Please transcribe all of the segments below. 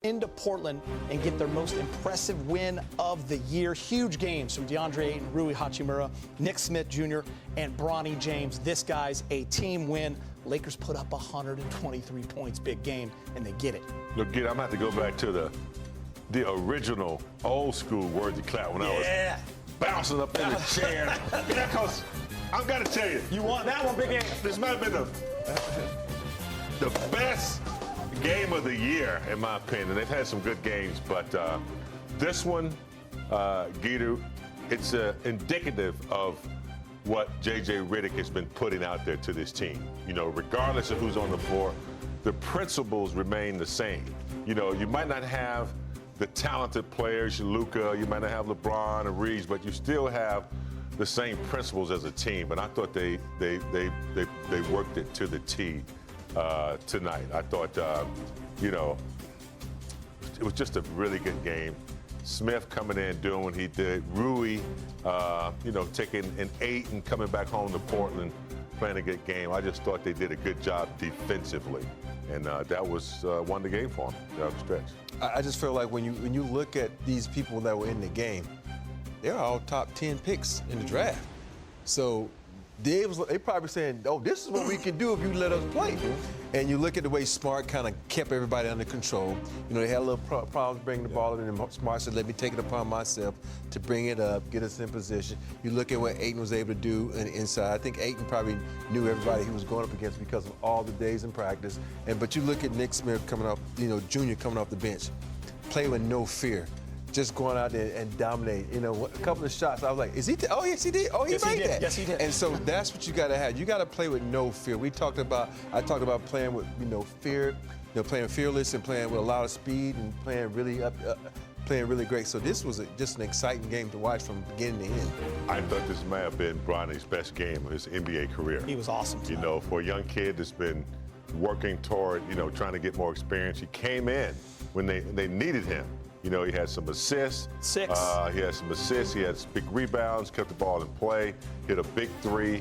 into Portland and get their most impressive win of the year. Huge games from DeAndre Ayton, Rui Hachimura, Nick Smith Jr., and Bronny James. This guy's a team win. Lakers put up 123 points, big game, and they get it. Look, I'm going to have to go back to the original old school Worthy clap when I was bouncing up in the chair. Because I've got to tell you, you want that one, big game. This might have been the best game of the year, in my opinion. They've had some good games, but this one, Geeter, it's indicative of what J.J. Redick has been putting out there to this team. You know, regardless of who's on the floor, the principles remain the same. You know, you might not have the talented players, Luka, you might not have LeBron or Reeves, but you still have the same principles as a team. And I thought they worked it to the T tonight. I thought, you know, it was just a really good game. Smith coming in, doing what he did. Rui, you know, taking an 8 and coming back home to Portland, playing a good game. I just thought they did a good job defensively. And that was won the game for them down the stretch. I just feel like when you look at these people that were in the game, they're all top 10 picks in the draft. So they probably saying, oh, this is what we can do if you let us play. And you look at the way Smart kind of kept everybody under control. You know, they had a little problems bringing the ball in, and Smart said, let me take it upon myself to bring it up, get us in position. You look at what Ayton was able to do on the inside. I think Ayton probably knew everybody he was going up against because of all the days in practice. But you look at Nick Smith coming off, you know, Jr. coming off the bench, play with no fear. Just going out there and dominate. You know, a couple of shots, I was like, is he? Oh, yes, he did. Oh, he made that. Yes, he did. And so that's what you got to have. You got to play with no fear. I talked about playing with, you know, fear, you know, playing fearless and playing with a lot of speed and playing really playing really great. So this was just an exciting game to watch from beginning to end. I thought this may have been Bronny's best game of his NBA career. He was awesome tonight. You know, for a young kid that's been working toward, you know, trying to get more experience, he came in when they needed him. You know, he had some assists. 6. He had some assists. He had big rebounds, kept the ball in play, hit a big 3.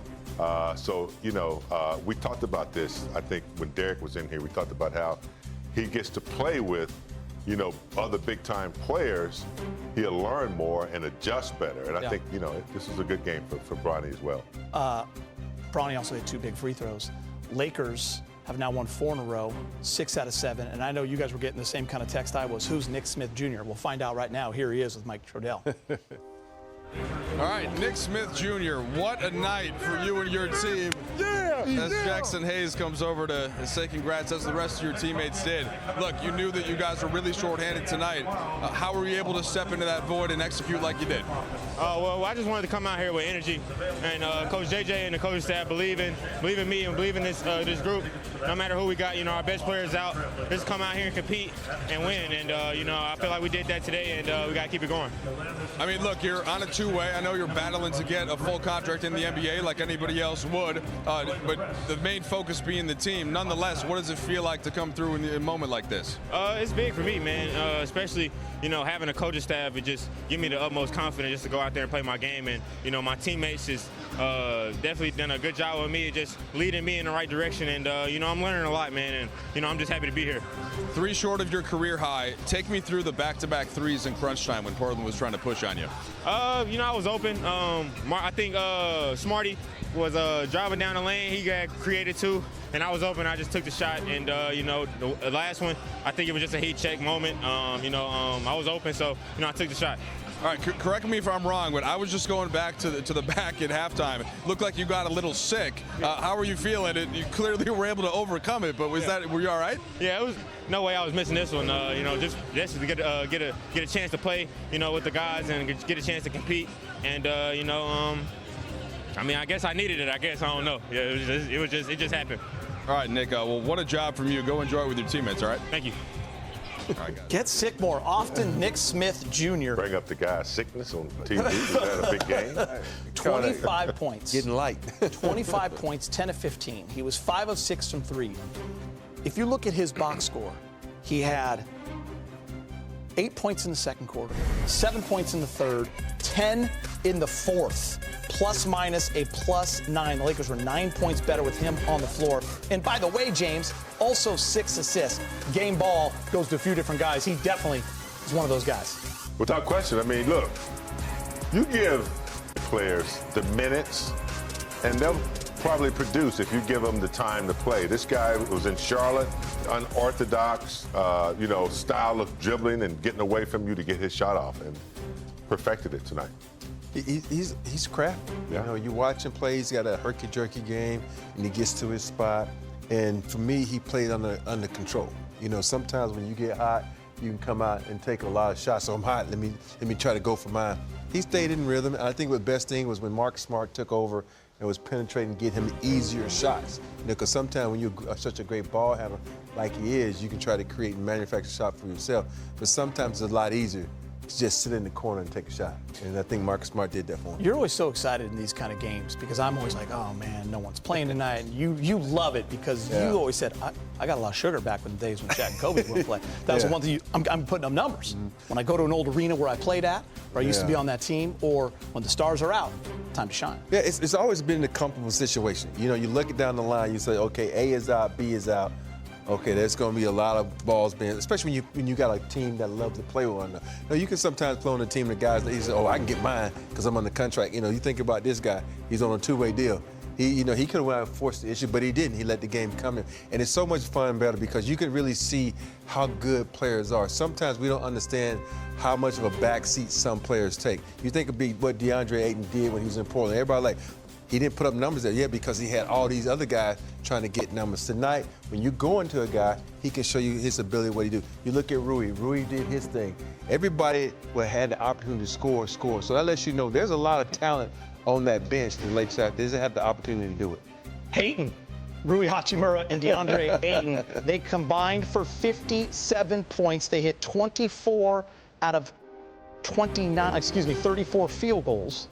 So, you know, we talked about this, I think, when Derek was in here. We talked about how he gets to play with, you know, other big-time players. He'll learn more and adjust better. And I think, you know, this is a good game for Bronny as well. Bronny also had 2 big free throws. Lakers have now won 4 in a row, 6 out of 7. And I know you guys were getting the same kind of text I was. Who's Nick Smith Jr.? We'll find out right now. Here he is with Mike Trudell. All right, Nick Smith Jr., what a night for you and your team. As Jackson Hayes comes over to say congrats, as the rest of your teammates did. Look, you knew that you guys were really shorthanded tonight. How were you able to step into that void and execute like you did? Well, I just wanted to come out here with energy, and Coach JJ and the coaching staff believe in me and believe in this group. No matter who we got, you know, our best players out. Just come out here and compete and win. And you know, I feel like we did that today, and we got to keep it going. I mean, look, you're on a 2-way. I know you're battling to get a full contract in the NBA like anybody else would, but the main focus being the team. Nonetheless, what does it feel like to come through in a moment like this? It's big for me, man, especially, you know, having a coaching staff. It just give me the utmost confidence just to go out there and play my game. And, you know, my teammates just definitely done a good job with me, just leading me in the right direction. And, you know, I'm learning a lot, man, and, you know, I'm just happy to be here. 3 short of your career high. Take me through the back-to-back threes in crunch time when Portland was trying to push on you. You know, I was open. I think Smarty was driving down the lane. He got created too, and I was open. I just took the shot, and you know, the last one, I think it was just a heat check moment. You know, I was open, so you know, I took the shot. All right, correct me if I'm wrong, but I was just going back to the back at halftime. It looked like you got a little sick. How were you feeling? You clearly were able to overcome it, but were you all right? Yeah, it was no way I was missing this one. You know, just to get a chance to play, you know, with the guys and get a chance to compete. And you know, I mean, I guess I needed it. I guess I don't know. Yeah, it just happened. All right, Nick. Well, what a job from you. Go enjoy it with your teammates. All right. Thank you. Get sick more often, Nick Smith Jr. Bring up the guy's sickness on TV. Is that a big game? 25 points. Getting light. 25 points, 10 of 15. He was 5 of 6 from 3. If you look at his box score, he had 8 points in the second quarter, 7 points in the third, 10 in the fourth, plus minus a +9. The Lakers were 9 points better with him on the floor. And by the way, James, also 6 assists. Game ball goes to a few different guys. He definitely is one of those guys. Without question. I mean, look, you give players the minutes, and they'll probably produce if you give them the time to play. This guy was in Charlotte, unorthodox, style of dribbling and getting away from you to get his shot off, and perfected it tonight. He's crafty. Yeah. You know, you watch him play. He's got a herky-jerky game, and he gets to his spot. And for me, he played under control. You know, sometimes when you get hot, you can come out and take a lot of shots. So I'm hot. Let me try to go for mine. He stayed in rhythm. I think the best thing was when Marcus Smart took over and was penetrating, get him easier shots. You know, because sometimes when you're such a great ball handler like he is, you can try to create and manufacture a shot for yourself. But sometimes it's a lot easier to just sit in the corner and take a shot. And I think Marcus Smart did that for him. You're always so excited in these kind of games because I'm always like, oh man, no one's playing tonight. And you love it because you always said, I got a lot of sugar back in the days when Shaq and Kobe would play. That was the one thing I'm putting up numbers. Mm-hmm. When I go to an old arena where I played at, or I used to be on that team, or when the stars are out, time to shine. Yeah, it's always been a comfortable situation. You know, you look it down the line, you say, okay, A is out, B is out. Okay, there's going to be a lot of balls being, especially when you got a team that loves to play with one another. You know, you can sometimes play on a team of guys that he says, oh, I can get mine because I'm on the contract. You know, you think about this guy, he's on a two-way deal. He could have went out and forced the issue, but he didn't. He let the game come in. And it's so much fun and better because you can really see how good players are. Sometimes we don't understand how much of a backseat some players take. You think of what DeAndre Ayton did when he was in Portland. Everybody like, he didn't put up numbers there, because he had all these other guys trying to get numbers. Tonight, when you go into a guy, he can show you his ability, what he do. You look at Rui. Rui did his thing. Everybody had the opportunity to score. So that lets you know there's a lot of talent on that bench. The Lakers doesn't have the opportunity to do it. Hayden, Rui Hachimura and DeAndre Ayton, they combined for 57 points. They hit 24 out of 34 field goals.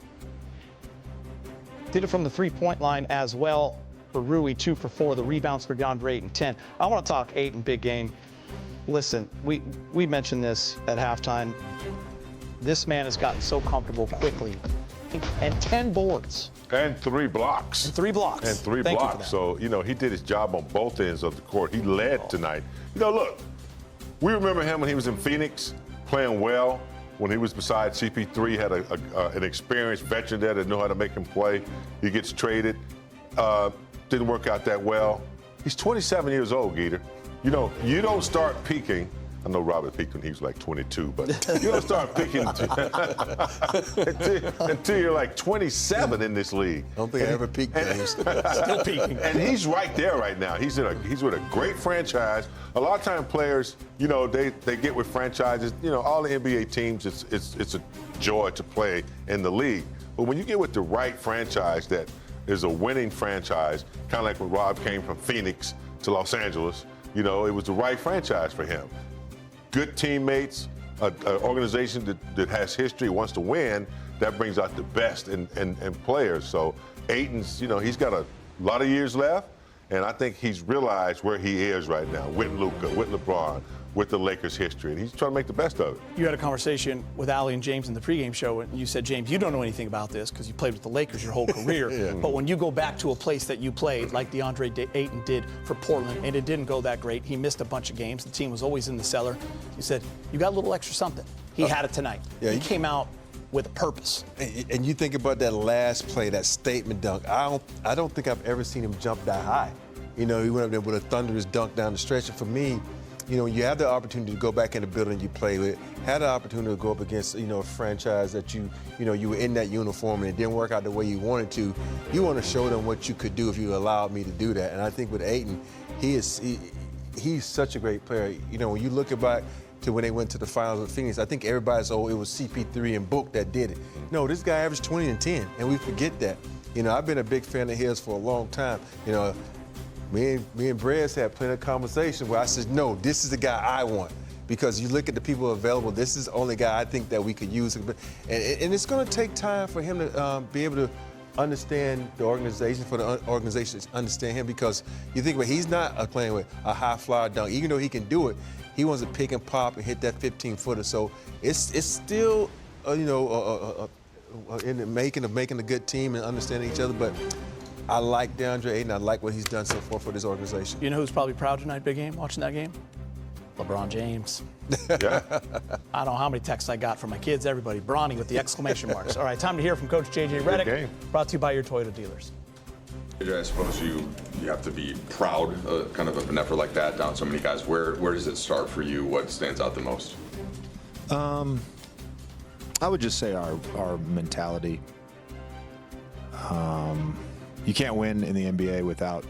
Did it from the three-point line as well for Rui, 2 for 4. The rebounds for DeAndre Ayton, 10. I want to talk Ayton big game. Listen, we mentioned this at halftime. This man has gotten so comfortable quickly. And 10 boards. And 3 blocks. And 3 blocks. And 3 blocks. So, he did his job on both ends of the court. He led tonight. Look, we remember him when he was in Phoenix playing well. When he was beside CP3, had an experienced veteran there that knew how to make him play. He gets traded. Didn't work out that well. He's 27 years old, Gator. You don't start peaking. I know Robert peaked when he was like 22, but you don't start peaking until you're like 27 in this league. I don't think I ever peaked, James. Still peaking. And he's right there right now. He's with a great franchise. A lot of time players, they get with franchises. All the NBA teams, it's a joy to play in the league. But when you get with the right franchise that is a winning franchise, kind of like when Rob came from Phoenix to Los Angeles, it was the right franchise for him. Good teammates, an organization that has history, wants to win, that brings out the best in players. So Ayton's, he's got a lot of years left, and I think he's realized where he is right now with Luka, with LeBron, with the Lakers' history, and he's trying to make the best of it. You had a conversation with Allie and James in the pregame show, and you said, James, you don't know anything about this because you played with the Lakers your whole career. Yeah. But when you go back to a place that you played, like DeAndre Ayton did for Portland, and it didn't go that great, he missed a bunch of games, the team was always in the cellar, you said, you got a little extra something. He had it tonight. Yeah, he came out with a purpose. And you think about that last play, that statement dunk. I don't think I've ever seen him jump that high. He went up there with a thunderous dunk down the stretch. And for me, you have the opportunity to go back in the building you play with, had the opportunity to go up against, a franchise that you were in that uniform and it didn't work out the way you wanted to. You want to show them what you could do if you allowed me to do that. And I think with Ayton, he's such a great player. When you look back to when they went to the finals with Phoenix, I think everybody's, it was CP3 and Book that did it. No, this guy averaged 20 and 10, and we forget that. I've been a big fan of his for a long time. Me and Brez had plenty of conversation where I said, no, this is the guy I want. Because you look at the people available, this is the only guy I think that we could use. And it's going to take time for him to be able to understand the organization, for the organization to understand him, because you think, he's not playing with a high flyer dunk. Even though he can do it, He wants to pick and pop and hit that 15-footer. So it's still, in the making of making a good team and understanding each other. But I like DeAndre Ayton. I like what he's done so far for this organization. You know who's probably proud tonight, big game, watching that game? LeBron James. Yeah. I don't know how many texts I got from my kids, everybody. Bronny with the exclamation marks. All right, time to hear from Coach J.J. Redick, brought to you by your Toyota dealers. I suppose you have to be proud kind of an effort like that, down so many guys. Where does it start for you? What stands out the most? I would just say our mentality. You can't win in the NBA without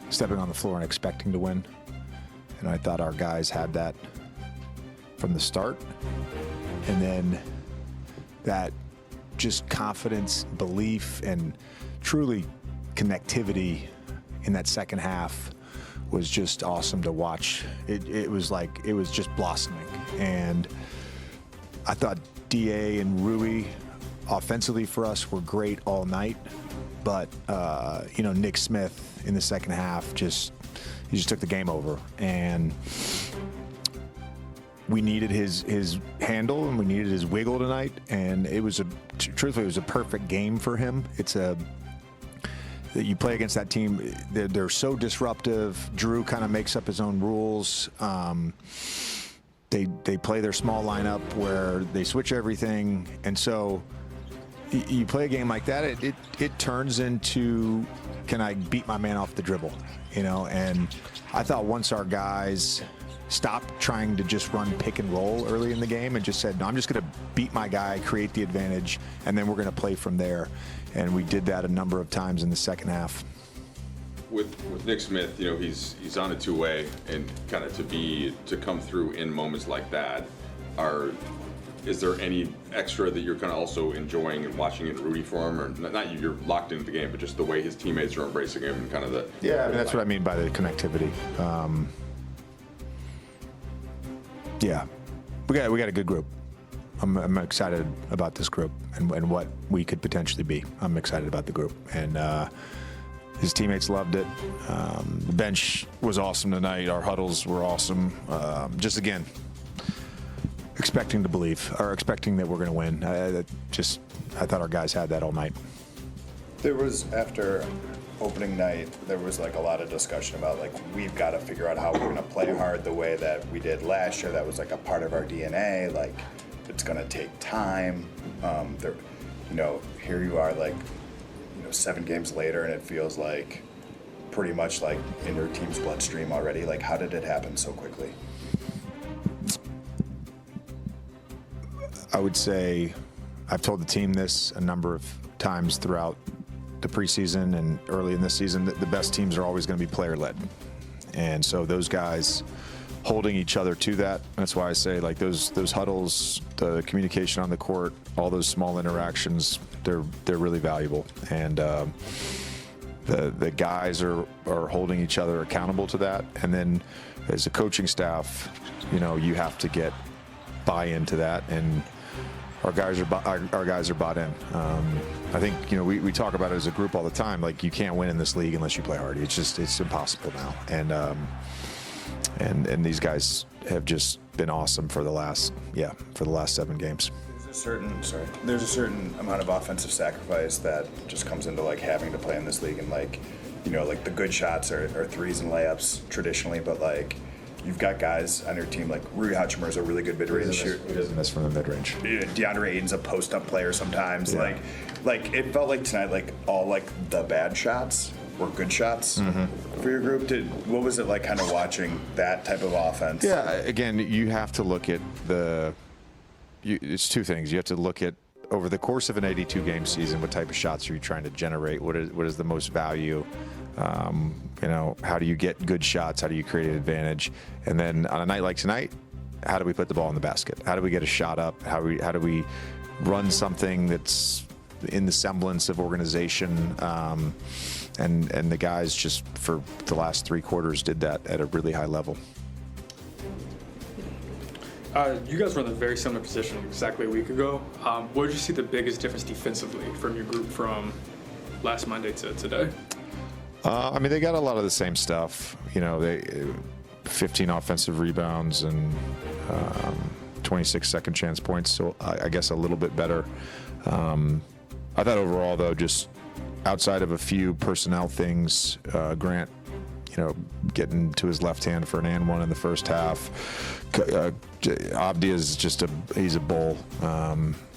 stepping on the floor and expecting to win. And I thought our guys had that from the start. And then that just confidence, belief, and truly connectivity in that second half was just awesome to watch. It was just blossoming. And I thought DA and Rui offensively for us were great all night. But, Nick Smith in the second half he just took the game over. And we needed his handle and we needed his wiggle tonight. And truthfully, it was a perfect game for him. That you play against that team, they're so disruptive. Drew kind of makes up his own rules. They play their small lineup where they switch everything, and so you play a game like that. It turns into, can I beat my man off the dribble, And I thought once our guys stopped trying to just run pick and roll early in the game and just said, no, I'm just going to beat my guy, create the advantage, and then we're going to play from there. And we did that a number of times in the second half. With Nick Smith, he's on a two-way, and kind of to come through in moments like that, is there any extra that you're kind of also enjoying and watching and rooting for him, or not you're locked into the game, but just the way his teammates are embracing him and kind of the that's what I mean by the connectivity. We got a good group. I'm excited about this group and what we could potentially be. I'm excited about the group, and his teammates loved it. The bench was awesome tonight. Our huddles were awesome. Just again, expecting to believe, or expecting that we're going to win. I thought our guys had that all night. There was, after opening night, there was a lot of discussion about we've got to figure out how we're going to play hard the way that we did last year. That was a part of our DNA. It's going to take time. Here you are 7 games later, and it feels pretty much in your team's bloodstream already. How did it happen so quickly? I would say I've told the team this a number of times throughout the preseason and early in this season that the best teams are always going to be player-led. And so those guys holding each other to that. That's why I say those huddles, the communication on the court, all those small interactions, they're really valuable. And the guys are holding each other accountable to that. And then as a coaching staff, you have to get buy-in to that, and our guys are bought in. I think we talk about it as a group all the time. You can't win in this league unless you play hard. It's impossible now. And these guys have just been awesome for the last 7 games. There's a certain amount of offensive sacrifice that just comes into having to play in this league, and the good shots are threes and layups traditionally, but you've got guys on your team Rui Hachimura is a really good mid-range shooter. He doesn't miss from the mid-range. DeAndre Ayton's a post-up player sometimes. Yeah. It felt like tonight, all the bad shots were good shots for your group. What was it like kind of watching that type of offense? Yeah, again, you have to look at it's two things. You have to look at, over the course of an 82-game season, what type of shots are you trying to generate? What is the most value? How do you get good shots? How do you create an advantage? And then on a night like tonight, how do we put the ball in the basket? How do we get a shot up? How do we run something that's in the semblance of organization? And the guys just for the last 3 quarters did that at a really high level. You guys were in a very similar position exactly a week ago. Where did you see the biggest difference defensively from your group from last Monday to today? They got a lot of the same stuff. 15 offensive rebounds and 26 second chance points, so I guess a little bit better. I thought overall, though, just outside of a few personnel things, Grant, getting to his left hand for an and one in the first half. Abdi is he's a bull,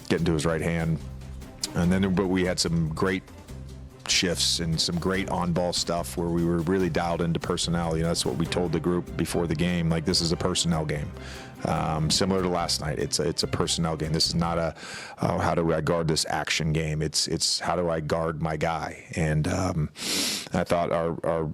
getting to his right hand. And then, but we had some great shifts and some great on-ball stuff where we were really dialed into personnel. That's what we told the group before the game. Like, this is a personnel game. Similar to last night, it's a personnel game. This is not a how do I guard this action game. It's how do I guard my guy. And I thought our